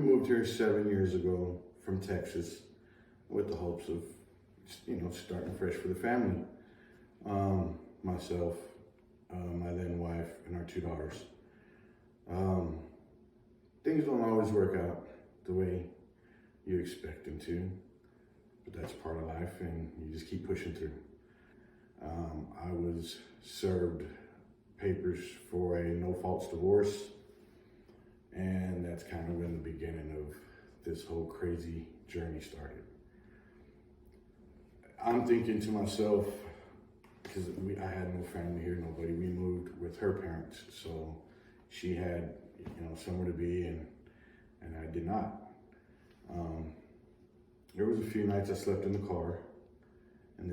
moved here 7 years ago from Texas with the hopes of, starting fresh for the family. Myself, my then wife, and our 2 daughters. Things don't always work out the way you expect them to, but that's part of life, and you just keep pushing through. I was served papers for a no-faults divorce, and that's kind of when the beginning of this whole crazy journey started. I'm thinking to myself, because I had no family here, nobody. We moved with her parents, so she had, somewhere to be, and I did not. There was a few nights I slept in the car, and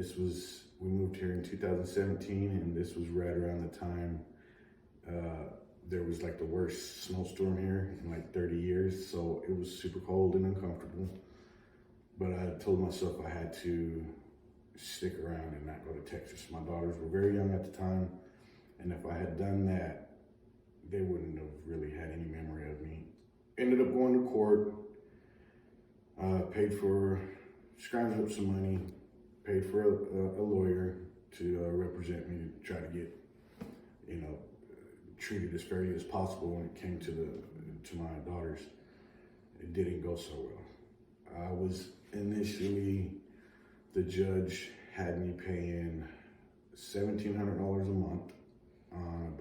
we moved here in 2017, and this was right around the time there was like the worst snowstorm here in like 30 years, so it was super cold and uncomfortable. But I told myself I had to stick around and not go to Texas. My daughters were very young at the time, and if I had done that, they wouldn't have really had any memory of me. Ended up going to court, scrounged up some money, paid for a lawyer to represent me, to try to get, treated as fairly as possible when it came to my daughters. It didn't go so well. I was initially, the judge had me paying $1,700 a month on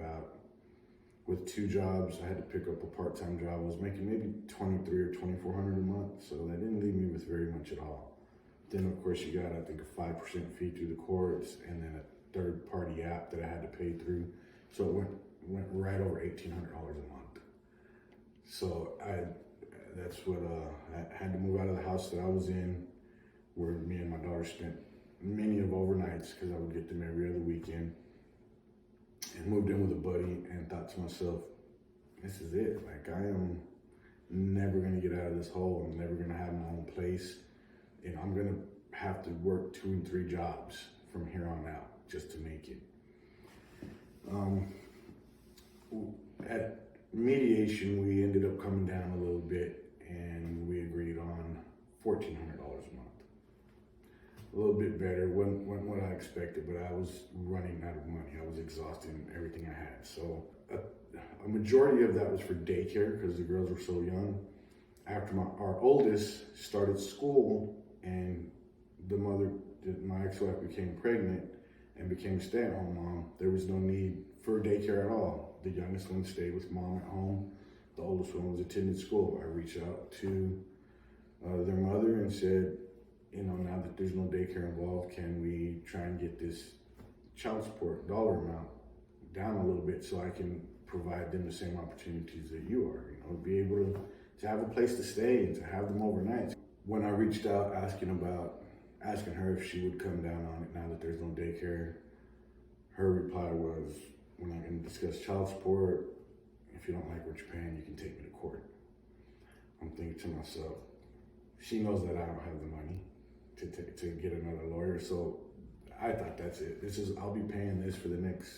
with 2 jobs. I had to pick up a part-time job. I was making maybe $2,300 or $2,400 a month, so that didn't leave me with very much at all. Then of course you got, I think, a 5% fee through the courts, and then a third-party app that I had to pay through. So it went right over $1,800 a month. So that's what I had to move out of the house that I was in, where me and my daughter spent many of overnights, because I would get them every other weekend, and moved in with a buddy, and thought to myself, this is it. Like, I am never gonna get out of this hole. I'm never gonna have my own place. I'm gonna have to work 2 and 3 jobs from here on out just to make it. At mediation, we ended up coming down a little bit, and we agreed on $1,400 a month. A little bit better, wasn't what I expected, but I was running out of money. I was exhausting everything I had. So a majority of that was for daycare, because the girls were so young. After our oldest started school, and my ex-wife became pregnant and became a stay-at-home mom, there was no need for daycare at all. The youngest one stayed with mom at home. The oldest one was attending school. I reached out to their mother and said, now that there's no daycare involved, can we try and get this child support dollar amount down a little bit so I can provide them the same opportunities that you are, be able to have a place to stay and to have them overnight. When I reached out asking her if she would come down on it now that there's no daycare, her reply was, we're not going to discuss child support. If you don't like what you're paying, you can take me to court. I'm thinking to myself, she knows that I don't have the money to get another lawyer, so I thought that's it. I'll be paying this for the next,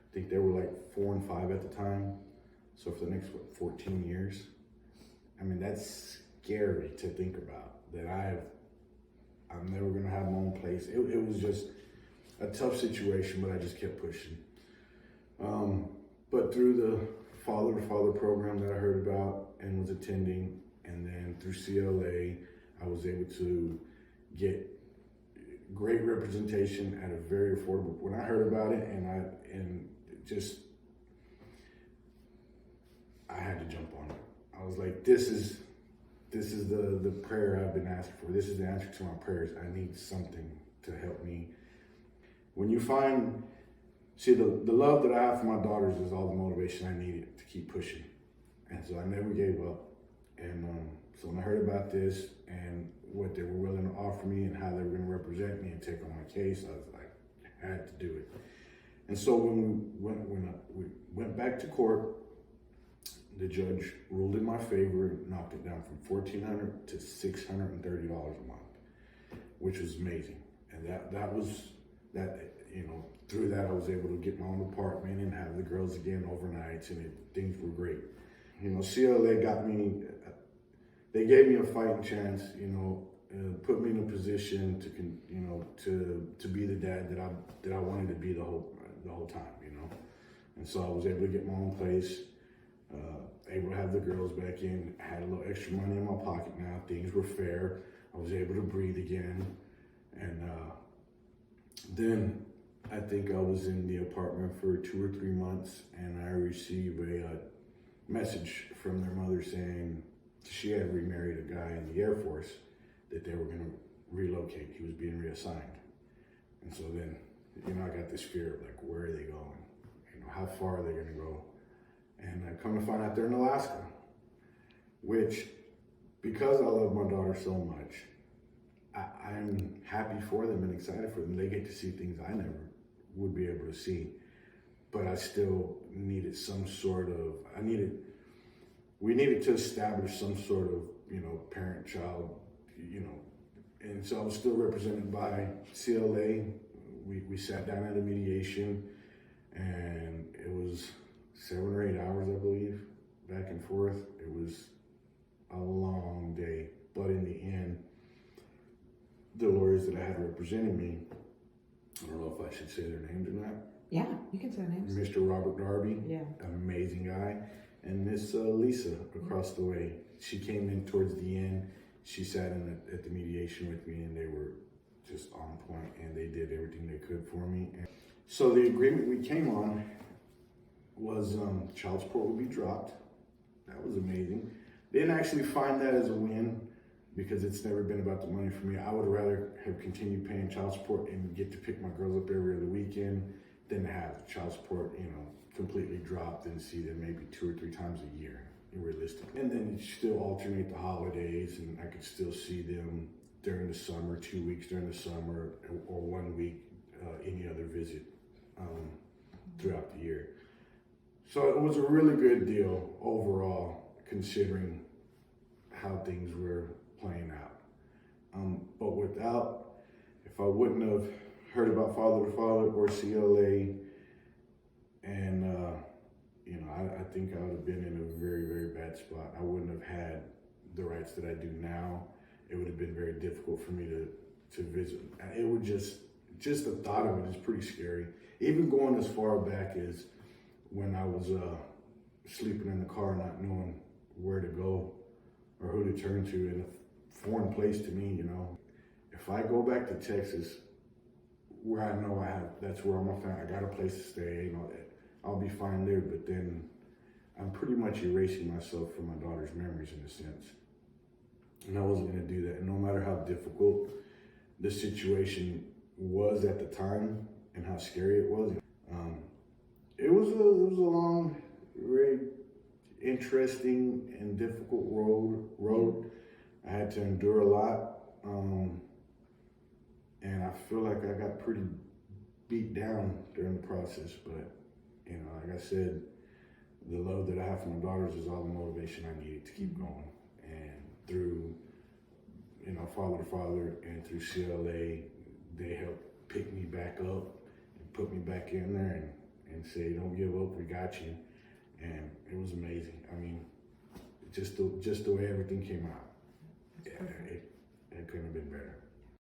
I think they were like 4 and 5 at the time, so for the next 14 years. I mean, that's scary to think about, that I'm never gonna have my own place. It was just a tough situation, but I just kept pushing. But through the father program that I heard about and was attending, and then through CLA, I was able to get great representation at a very affordable. When I heard about it, I had to jump on it. I was like, this is the prayer I've been asking for. This is the answer to my prayers. I need something to help me. When you find, the love that I have for my daughters is all the motivation I needed to keep pushing. And so I never gave up. And so when I heard about this and what they were willing to offer me and how they were going to represent me and take on my case, I was like, I had to do it. And so when we went back to court, the judge ruled in my favor and knocked it down from $1,400 to $630 a month, which was amazing. And through that I was able to get my own apartment and have the girls again overnights, and things were great. CLA got me they gave me a fighting chance, put me in a position to be the dad that I wanted to be the whole time, And so I was able to get my own place, able to have the girls back in, had a little extra money in my pocket now. Things were fair. I was able to breathe again. And then I think I was in the apartment for 2 or 3 months, and I received a message from their mother saying she had remarried a guy in the Air Force, that they were going to relocate. He was being reassigned. And so then, I got this fear of like, where are they going? How far are they going to go? And I come to find out they're in Alaska, which, because I love my daughter so much, I'm happy for them and excited for them. They get to see things I never would be able to see. But I still needed we needed to establish some sort of, parent-child, and so I was still represented by CLA. We sat down at a mediation, and it was 7 or 8 hours, I believe, back and forth. It was a long day, but in the end, the lawyers that I had representing me, I don't know if I should say their names or not. Yeah, you can say names. Mr. Robert Darby, yeah, amazing guy, and Miss Lisa across the way. She came in towards the end. She sat in at the mediation with me, and they were just on point, and they did everything they could for me. And so the agreement we came on was child support would be dropped. That was amazing. Didn't actually find that as a win, because it's never been about the money for me. I would rather have continued paying child support and get to pick my girls up every other weekend than have child support, completely dropped and see them maybe 2 or 3 times a year, realistically. And then you still alternate the holidays, and I could still see them during the summer, 2 weeks during the summer, or 1 week, any other visit throughout the year. So it was a really good deal overall, considering how things were playing out. But if I wouldn't have heard about Father to Father or CLA, and I think I would have been in a very, very bad spot. I wouldn't have had the rights that I do now. It would have been very difficult for me to visit. It would just the thought of it is pretty scary. Even going as far back as when I was sleeping in the car, not knowing where to go or who to turn to in a foreign place to me, If I go back to Texas, where I know that's where I'm a fan, I got a place to stay, I'll be fine there. But then I'm pretty much erasing myself from my daughter's memories in a sense. And I wasn't going to do that. And no matter how difficult the situation was at the time and how scary it was, it was a long, very interesting and difficult road. I had to endure a lot. And I feel like I got pretty beat down during the process, but like I said, the love that I have for my daughters is all the motivation I needed to keep going. And through, Father to Father and through CLA, they helped pick me back up and put me back in there and say, don't give up, we got you. And it was amazing. I mean, just the way everything came out. Yeah, it couldn't have been better.